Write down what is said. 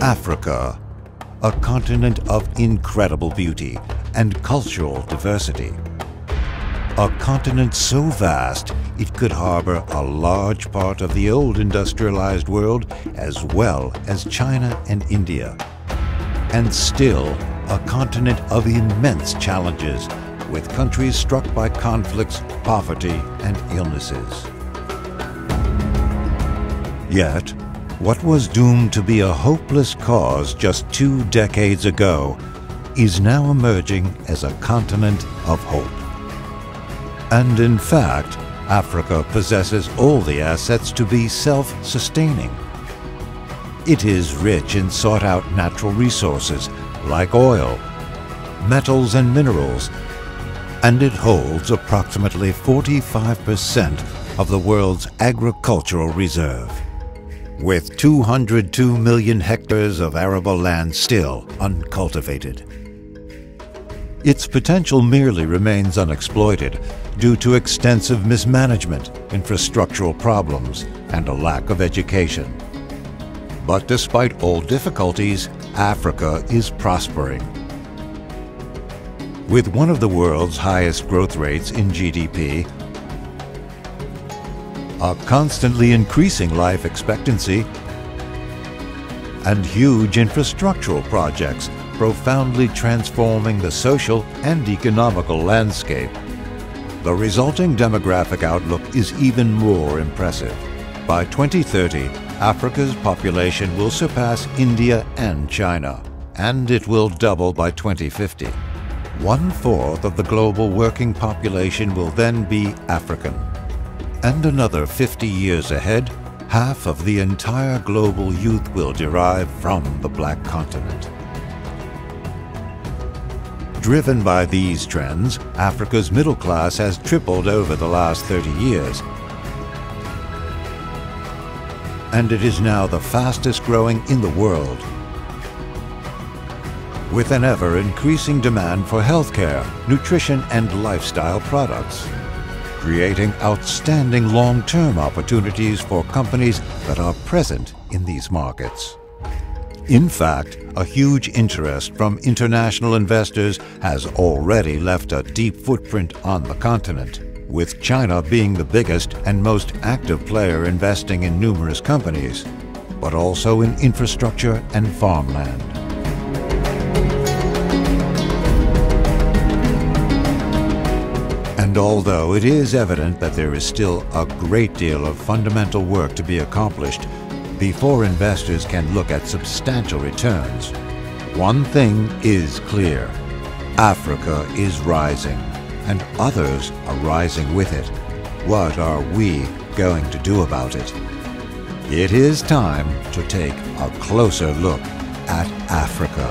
Africa, a continent of incredible beauty and cultural diversity. A continent so vast it could harbor a large part of the old industrialized world as well as China and India. And still a continent of immense challenges, with countries struck by conflicts, poverty, and illnesses. Yet, what was doomed to be a hopeless cause just 2 decades ago is now emerging as a continent of hope. And in fact, Africa possesses all the assets to be self-sustaining. It is rich in sought-out natural resources like oil, metals and minerals, and it holds approximately 45% of the world's agricultural reserve, with 202 million hectares of arable land still uncultivated. Its potential merely remains unexploited due to extensive mismanagement, infrastructural problems, and a lack of education. But despite all difficulties, Africa is prospering. With one of the world's highest growth rates in GDP, a constantly increasing life expectancy, and huge infrastructural projects profoundly transforming the social and economical landscape, the resulting demographic outlook is even more impressive. By 2030, Africa's population will surpass India and China, and it will double by 2050. 1/4 of the global working population will then be African. And another 50 years ahead, half of the entire global youth will derive from the Black Continent. Driven by these trends, Africa's middle class has tripled over the last 30 years. And it is now the fastest growing in the world, with an ever-increasing demand for healthcare, nutrition, and lifestyle products, creating outstanding long-term opportunities for companies that are present in these markets. In fact, a huge interest from international investors has already left a deep footprint on the continent, with China being the biggest and most active player investing in numerous companies, but also in infrastructure and farmland. And although it is evident that there is still a great deal of fundamental work to be accomplished before investors can look at substantial returns, one thing is clear: Africa is rising, and others are rising with it. What are we going to do about it? It is time to take a closer look at Africa.